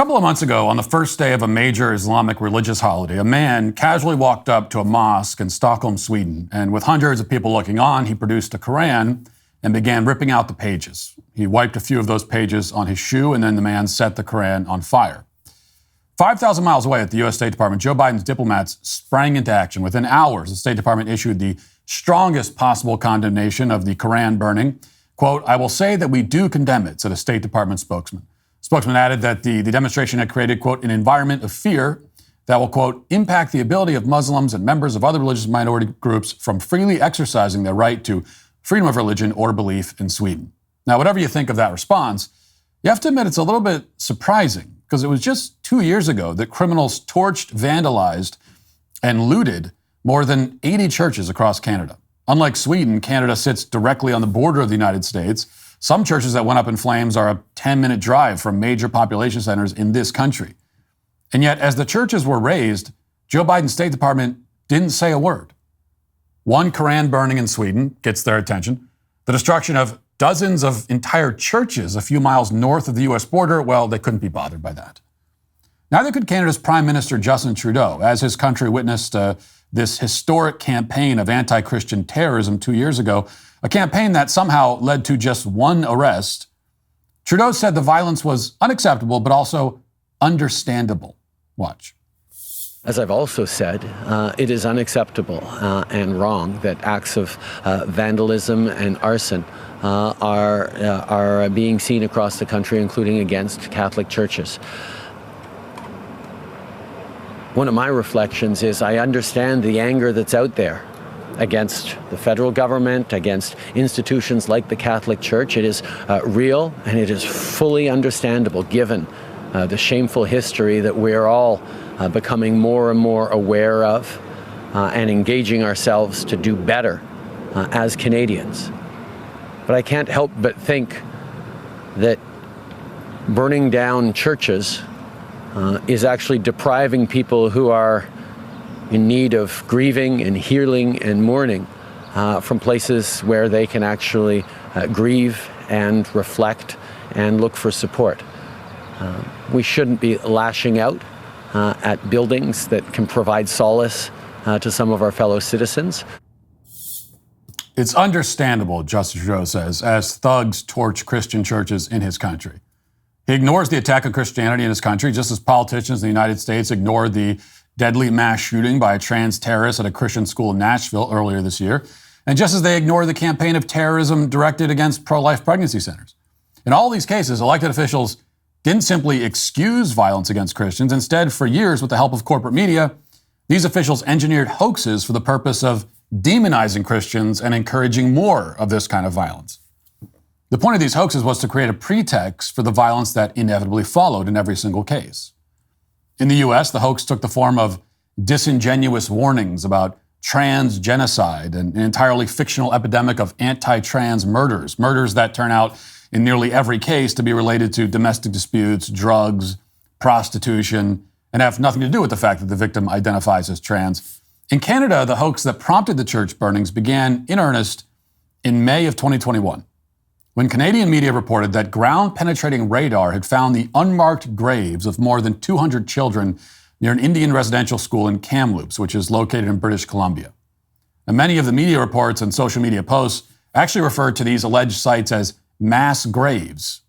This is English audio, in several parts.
couple of months ago, on the first day of a major Islamic religious holiday, a man casually walked up to a mosque in Stockholm, Sweden, and with hundreds of people looking on, he produced a Quran and began ripping out the pages. He wiped a few of those pages on his shoe, and then the man set the Quran on fire. 5,000 miles away at the U.S. State Department, Joe Biden's diplomats sprang into action. Within hours, the State Department issued the strongest possible condemnation of the Quran burning. Quote, "I will say that we do condemn it," said a State Department spokesman. Spokesman added that the demonstration had created, quote, "an environment of fear that will, quote, impact the ability of Muslims and members of other religious minority groups from freely exercising their right to freedom of religion or belief in Sweden." Now, whatever you think of that response, you have to admit it's a little bit surprising, because it was just 2 years ago that criminals torched, vandalized, and looted more than 80 churches across Canada. Unlike Sweden, Canada sits directly on the border of the United States. Some churches that went up in flames are a 10-minute drive from major population centers in this country. And yet, as the churches were razed, Joe Biden's State Department didn't say a word. One Quran burning in Sweden gets their attention. The destruction of dozens of entire churches a few miles north of the U.S. border, well, they couldn't be bothered by that. Neither could Canada's Prime Minister Justin Trudeau, as his country witnessed this historic campaign of anti-Christian terrorism 2 years ago, a campaign that somehow led to just one arrest. Trudeau said the violence was unacceptable, but also understandable. Watch. As I've also said, it is unacceptable and wrong that acts of vandalism and arson are being seen across the country, including against Catholic churches. One of my reflections is I understand the anger that's out there against the federal government, against institutions like the Catholic Church. It is real, and it is fully understandable given the shameful history that we're all becoming more and more aware of and engaging ourselves to do better as Canadians. But I can't help but think that burning down churches is actually depriving people who are in need of grieving and healing and mourning from places where they can actually grieve and reflect and look for support. We shouldn't be lashing out at buildings that can provide solace to some of our fellow citizens. It's understandable, Justin Trudeau says, as thugs torch Christian churches in his country. He ignores the attack on Christianity in his country, just as politicians in the United States ignored the deadly mass shooting by a trans terrorist at a Christian school in Nashville earlier this year, and just as they ignored the campaign of terrorism directed against pro-life pregnancy centers. In all these cases, elected officials didn't simply excuse violence against Christians. Instead, for years, with the help of corporate media, these officials engineered hoaxes for the purpose of demonizing Christians and encouraging more of this kind of violence. The point of these hoaxes was to create a pretext for the violence that inevitably followed in every single case. In the U.S., the hoax took the form of disingenuous warnings about trans genocide and an entirely fictional epidemic of anti-trans murders that turn out in nearly every case to be related to domestic disputes, drugs, prostitution, and have nothing to do with the fact that the victim identifies as trans. In Canada, the hoax that prompted the church burnings began in earnest in May of 2021, when Canadian media reported that ground-penetrating radar had found the unmarked graves of more than 200 children near an Indian residential school in Kamloops, which is located in British Columbia. And many of the media reports and social media posts actually referred to these alleged sites as mass graves.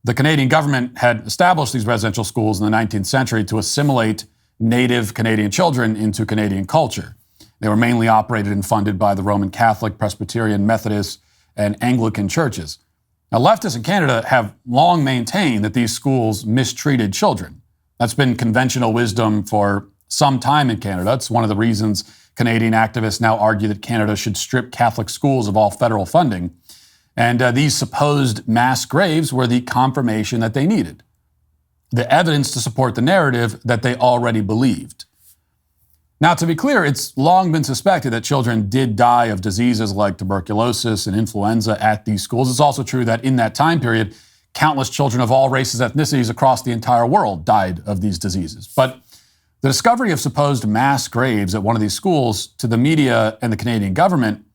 The Canadian government had established these residential schools in the 19th century to assimilate native Canadian children into Canadian culture. They were mainly operated and funded by the Roman Catholic, Presbyterian, Methodist, and Anglican churches. Now, leftists in Canada have long maintained that these schools mistreated children. That's been conventional wisdom for some time in Canada. It's one of the reasons Canadian activists now argue that Canada should strip Catholic schools of all federal funding. And these supposed mass graves were the confirmation that they needed, the evidence to support the narrative that they already believed. Now, to be clear, it's long been suspected that children did die of diseases like tuberculosis and influenza at these schools. It's also true that in that time period, countless children of all races and ethnicities across the entire world died of these diseases. But the discovery of supposed mass graves at one of these schools to the media and the Canadian government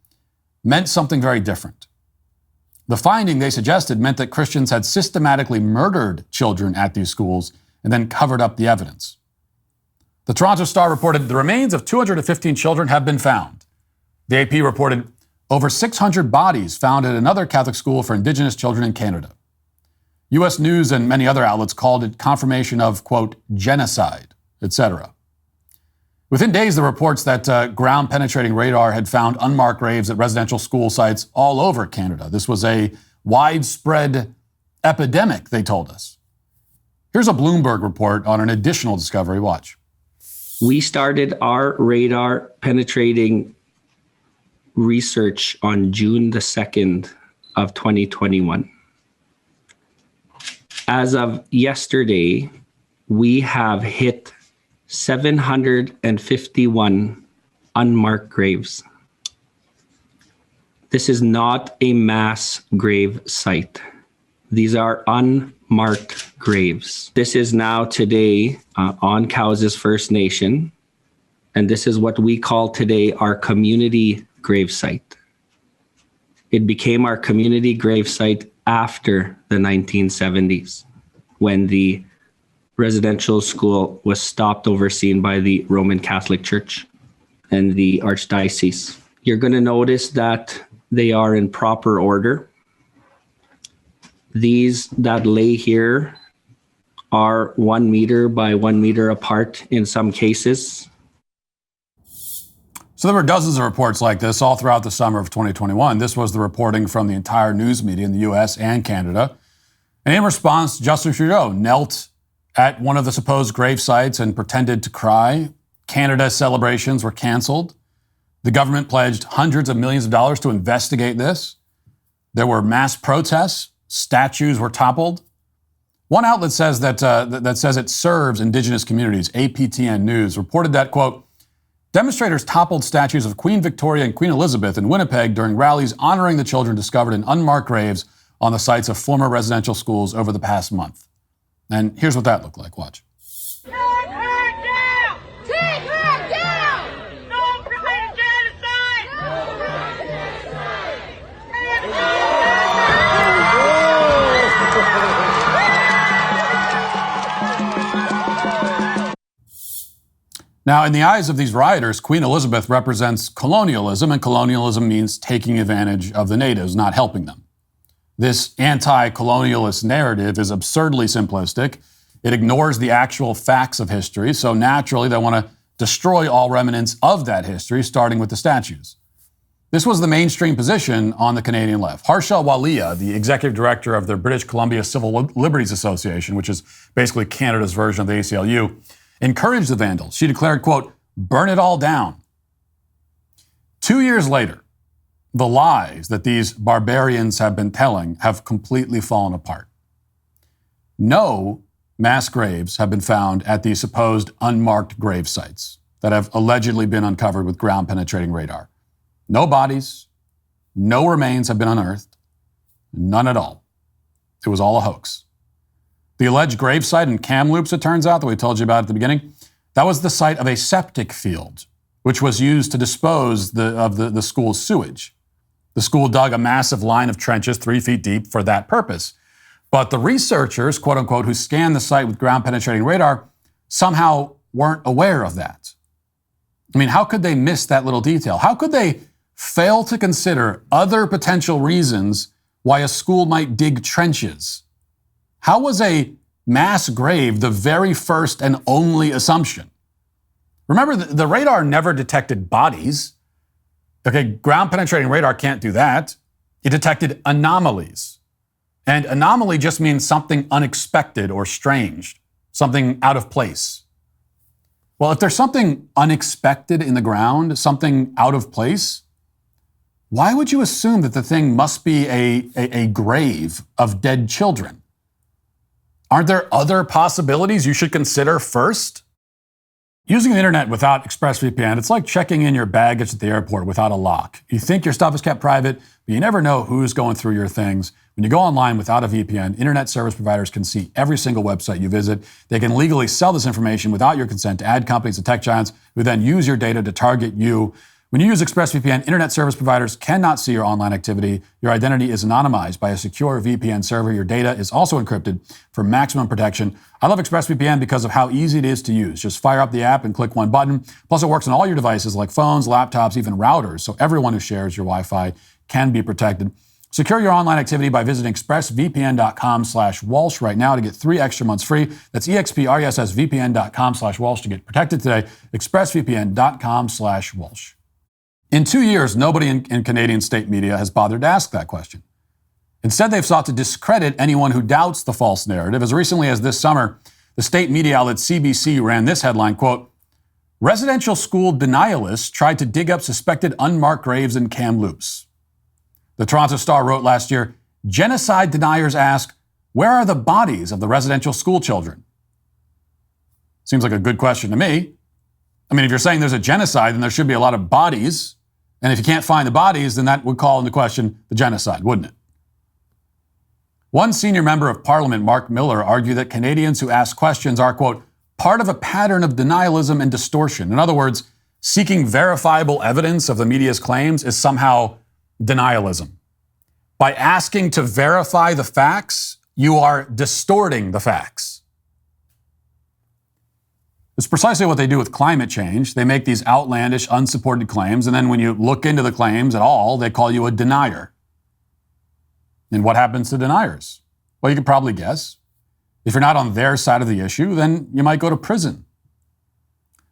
meant something very different. The finding, they suggested, meant that Christians had systematically murdered children at these schools and then covered up the evidence. The Toronto Star reported the remains of 215 children have been found. The AP reported over 600 bodies found at another Catholic school for Indigenous children in Canada. U.S. News and many other outlets called it confirmation of, quote, genocide, etc. Within days, the reports that ground-penetrating radar had found unmarked graves at residential school sites all over Canada. This was a widespread epidemic, they told us. Here's a Bloomberg report on an additional discovery. Watch. We started our radar penetrating research on June the 2nd of 2021. As of yesterday, we have hit 751 unmarked graves. This is not a mass grave site. These are unmarked graves. This is now today on Cowes First Nation, and this is what we call today our community grave site. It became our community grave site after the 1970s, when the residential school was stopped overseen by the Roman Catholic Church and the Archdiocese. You're going to notice that they are in proper order. These that lay here are 1 meter by 1 meter apart in some cases. So there were dozens of reports like this all throughout the summer of 2021. This was the reporting from the entire news media in the U.S. and Canada. And in response, Justin Trudeau knelt at one of the supposed grave sites and pretended to cry. Canada's celebrations were canceled. The government pledged hundreds of millions of dollars to investigate this. There were mass protests. Statues were toppled. One outlet says that says it serves Indigenous communities, APTN News, reported that, quote, demonstrators toppled statues of Queen Victoria and Queen Elizabeth in Winnipeg during rallies honoring the children discovered in unmarked graves on the sites of former residential schools over the past month. And here's what that looked like. Watch. Take her down! Take her down! No permitted genocide! No permitted genocide! Now, in the eyes of these rioters, Queen Elizabeth represents colonialism, and colonialism means taking advantage of the natives, not helping them. This anti-colonialist narrative is absurdly simplistic. It ignores the actual facts of history, so naturally they want to destroy all remnants of that history, starting with the statues. This was the mainstream position on the Canadian left. Harshal Walia, the executive director of the British Columbia Civil Liberties Association, which is basically Canada's version of the ACLU, encouraged the vandals. She declared, quote, burn it all down. 2 years later, the lies that these barbarians have been telling have completely fallen apart. No mass graves have been found at these supposed unmarked grave sites that have allegedly been uncovered with ground-penetrating radar. No bodies, no remains have been unearthed, none at all. It was all a hoax. The alleged gravesite in Kamloops, it turns out, that we told you about at the beginning, that was the site of a septic field, which was used to dispose of the school's sewage. The school dug a massive line of trenches 3 feet deep for that purpose. But the researchers, quote unquote, who scanned the site with ground-penetrating radar somehow weren't aware of that. I mean, how could they miss that little detail? How could they fail to consider other potential reasons why a school might dig trenches? How was a mass grave the very first and only assumption? Remember, the radar never detected bodies. Okay, ground-penetrating radar can't do that. It detected anomalies. And anomaly just means something unexpected or strange, something out of place. Well, if there's something unexpected in the ground, something out of place, why would you assume that the thing must be a grave of dead children? Aren't there other possibilities you should consider first? Using the internet without ExpressVPN, it's like checking in your baggage at the airport without a lock. You think your stuff is kept private, but you never know who's going through your things. When you go online without a VPN, internet service providers can see every single website you visit. They can legally sell this information without your consent to ad companies and tech giants who then use your data to target you When you use ExpressVPN, internet service providers cannot see your online activity. Your identity is anonymized by a secure VPN server. Your data is also encrypted for maximum protection. I love ExpressVPN because of how easy it is to use. Just fire up the app and click one button. Plus, it works on all your devices like phones, laptops, even routers, so everyone who shares your Wi-Fi can be protected. Secure your online activity by visiting expressvpn.com/Walsh right now to get 3 extra months free. That's expressvpn.com/Walsh to get protected today. expressvpn.com/Walsh. In 2 years, nobody in Canadian state media has bothered to ask that question. Instead, they've sought to discredit anyone who doubts the false narrative. As recently as this summer, the state media outlet CBC ran this headline, quote, "Residential school denialists tried to dig up suspected unmarked graves in Kamloops." The Toronto Star wrote last year, "Genocide deniers ask, where are the bodies of the residential school children?" Seems like a good question to me. I mean, if you're saying there's a genocide, then there should be a lot of bodies. And if you can't find the bodies, then that would call into question the genocide, wouldn't it? One senior member of Parliament, Mark Miller, argued that Canadians who ask questions are, quote, part of a pattern of denialism and distortion. In other words, seeking verifiable evidence of the media's claims is somehow denialism. By asking to verify the facts, you are distorting the facts. It's precisely what they do with climate change. They make these outlandish, unsupported claims, and then when you look into the claims at all, they call you a denier. And what happens to deniers? Well, you can probably guess. If you're not on their side of the issue, then you might go to prison.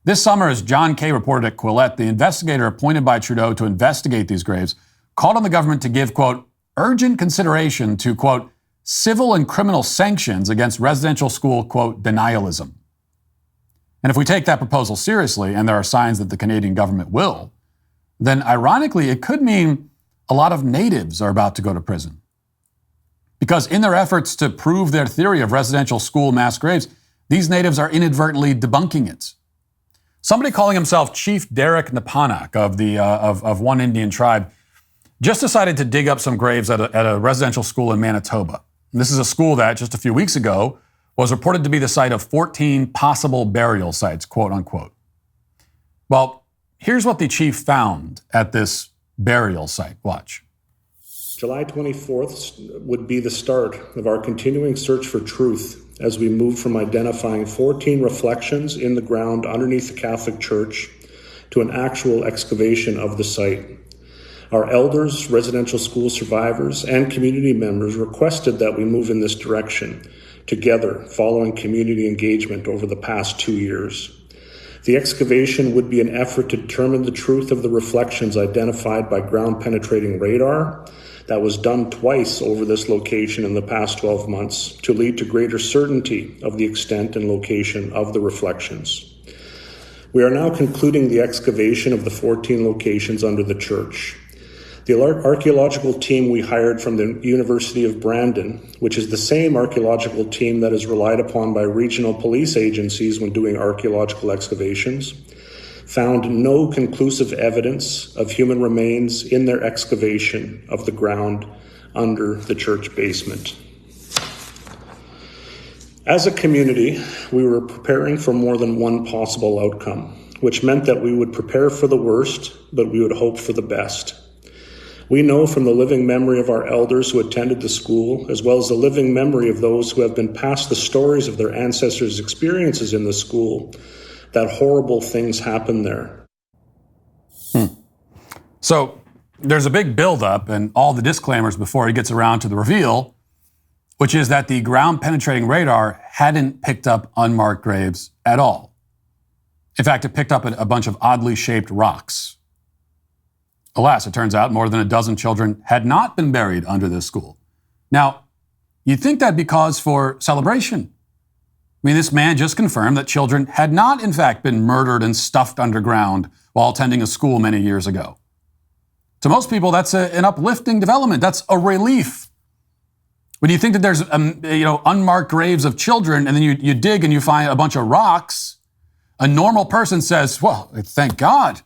This summer, as John Kay reported at Quillette, the investigator appointed by Trudeau to investigate these graves called on the government to give, quote, urgent consideration to, quote, civil and criminal sanctions against residential school, quote, denialism. And if we take that proposal seriously, and there are signs that the Canadian government will, then ironically, it could mean a lot of natives are about to go to prison. Because in their efforts to prove their theory of residential school mass graves, these natives are inadvertently debunking it. Somebody calling himself Chief Derek Napanak of one Indian tribe just decided to dig up some graves at a residential school in Manitoba. And this is a school that just a few weeks ago was reported to be the site of 14 possible burial sites, quote unquote. Well, here's what the chief found at this burial site. Watch. July 24th would be the start of our continuing search for truth as we move from identifying 14 reflections in the ground underneath the Catholic Church to an actual excavation of the site. Our elders, residential school survivors, and community members requested that we move in this direction together following community engagement over the past 2 years. The excavation would be an effort to determine the truth of the reflections identified by ground-penetrating radar that was done twice over this location in the past 12 months to lead to greater certainty of the extent and location of the reflections. We are now concluding the excavation of the 14 locations under the church. The archaeological team we hired from the University of Brandon, which is the same archaeological team that is relied upon by regional police agencies when doing archaeological excavations, found no conclusive evidence of human remains in their excavation of the ground under the church basement. As a community, we were preparing for more than one possible outcome, which meant that we would prepare for the worst, but we would hope for the best. We know from the living memory of our elders who attended the school, as well as the living memory of those who have been passed the stories of their ancestors' experiences in the school, that horrible things happen there. So there's a big buildup and all the disclaimers before he gets around to the reveal, which is that the ground-penetrating radar hadn't picked up unmarked graves at all. In fact, it picked up a bunch of oddly shaped rocks. Alas, it turns out more than a dozen children had not been buried under this school. Now, you'd think that'd be cause for celebration. I mean, this man just confirmed that children had not, in fact, been murdered and stuffed underground while attending a school many years ago. To most people, that's an uplifting development. That's a relief. When you think that there's unmarked graves of children and then you dig and you find a bunch of rocks, a normal person says, well, thank God.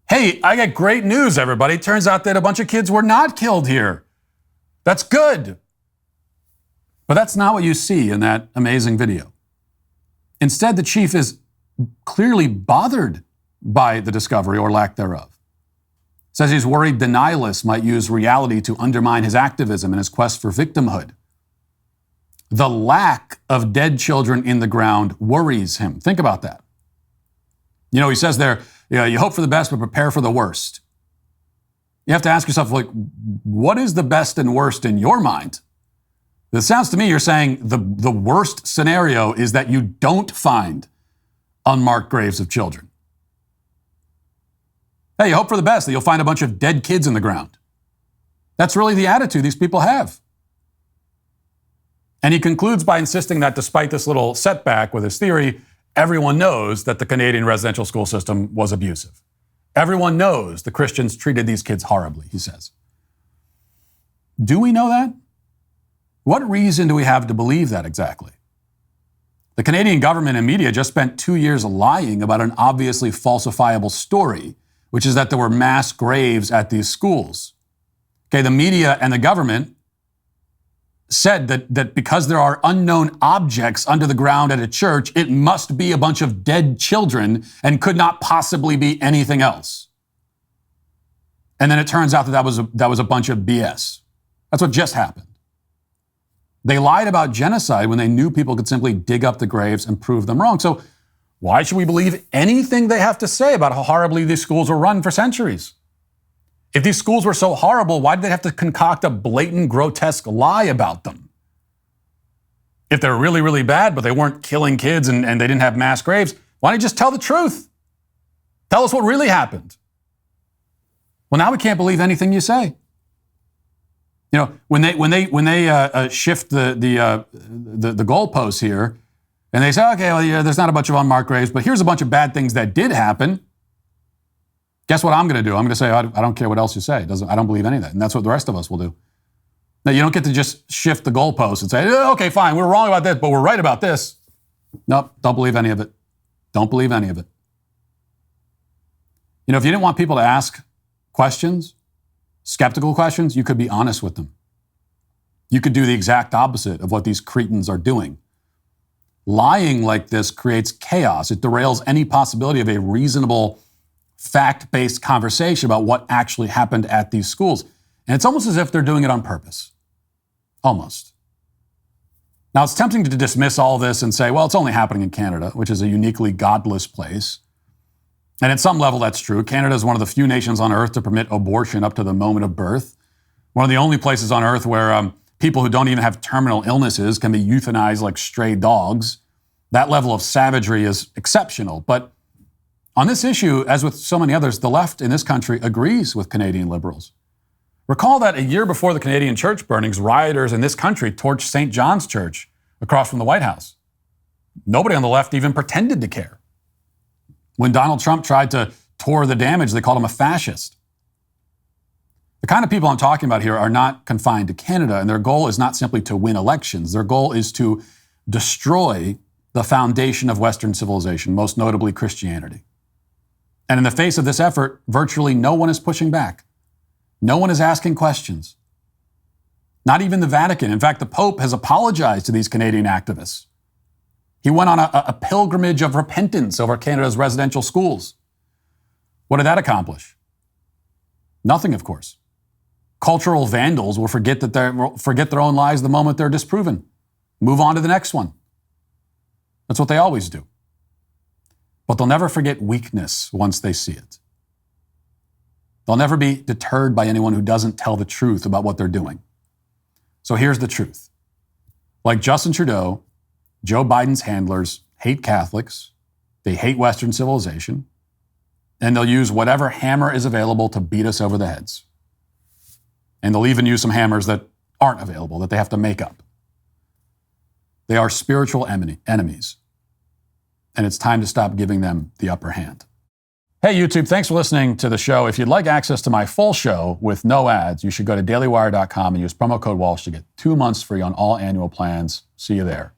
Hey, I got great news, everybody. Turns out that a bunch of kids were not killed here. That's good. But that's not what you see in that amazing video. Instead, the chief is clearly bothered by the discovery or lack thereof. Says he's worried denialists might use reality to undermine his activism and his quest for victimhood. The lack of dead children in the ground worries him. Think about that. You know, he says there, you hope for the best, but prepare for the worst. You have to ask yourself, like, what is the best and worst in your mind? It sounds to me you're saying the worst scenario is that you don't find unmarked graves of children. Hey, you hope for the best, that you'll find a bunch of dead kids in the ground. That's really the attitude these people have. And he concludes by insisting that despite this little setback with his theory, everyone knows that the Canadian residential school system was abusive. Everyone knows the Christians treated these kids horribly, he says. Do we know that? What reason do we have to believe that exactly? The Canadian government and media just spent 2 years lying about an obviously falsifiable story, which is that there were mass graves at these schools. Okay, the media and the government said that because there are unknown objects under the ground at a church, it must be a bunch of dead children and could not possibly be anything else. And then it turns out that was a bunch of BS. That's what just happened. They lied about genocide when they knew people could simply dig up the graves and prove them wrong. So why should we believe anything they have to say about how horribly these schools were run for centuries? If these schools were so horrible, why did they have to concoct a blatant, grotesque lie about them? If they're really, really bad, but they weren't killing kids and they didn't have mass graves, why don't you just tell the truth? Tell us what really happened. Well, now we can't believe anything you say. You know, when they shift the goalposts here, and they say, okay, well, yeah, there's not a bunch of unmarked graves, but here's a bunch of bad things that did happen. Guess what I'm going to do? I'm going to say, I don't care what else you say. I don't believe any of that. And that's what the rest of us will do. Now, you don't get to just shift the goalposts and say, okay, fine, we're wrong about this, but we're right about this. Nope, don't believe any of it. Don't believe any of it. You know, if you didn't want people to ask questions, skeptical questions, you could be honest with them. You could do the exact opposite of what these cretins are doing. Lying like this creates chaos. It derails any possibility of a reasonable, fact-based conversation about what actually happened at these schools. And it's almost as if they're doing it on purpose. Almost. Now, it's tempting to dismiss all this and say, well, it's only happening in Canada, which is a uniquely godless place. And at some level, that's true. Canada is one of the few nations on earth to permit abortion up to the moment of birth. One of the only places on earth where people who don't even have terminal illnesses can be euthanized like stray dogs. That level of savagery is exceptional. But on this issue, as with so many others, the left in this country agrees with Canadian liberals. Recall that a year before the Canadian church burnings, rioters in this country torched St. John's Church across from the White House. Nobody on the left even pretended to care. When Donald Trump tried to tour the damage, they called him a fascist. The kind of people I'm talking about here are not confined to Canada, and their goal is not simply to win elections. Their goal is to destroy the foundation of Western civilization, most notably Christianity. And in the face of this effort, virtually no one is pushing back. No one is asking questions. Not even the Vatican. In fact, the Pope has apologized to these Canadian activists. He went on a pilgrimage of repentance over Canada's residential schools. What did that accomplish? Nothing, of course. Cultural vandals will forget their own lies the moment they're disproven. Move on to the next one. That's what they always do. But they'll never forget weakness once they see it. They'll never be deterred by anyone who doesn't tell the truth about what they're doing. So here's the truth. Like Justin Trudeau, Joe Biden's handlers hate Catholics, they hate Western civilization, and they'll use whatever hammer is available to beat us over the heads. And they'll even use some hammers that aren't available, that they have to make up. They are spiritual enemies, and it's time to stop giving them the upper hand. Hey, YouTube, thanks for listening to the show. If you'd like access to my full show with no ads, you should go to dailywire.com and use promo code Walsh to get 2 months free on all annual plans. See you there.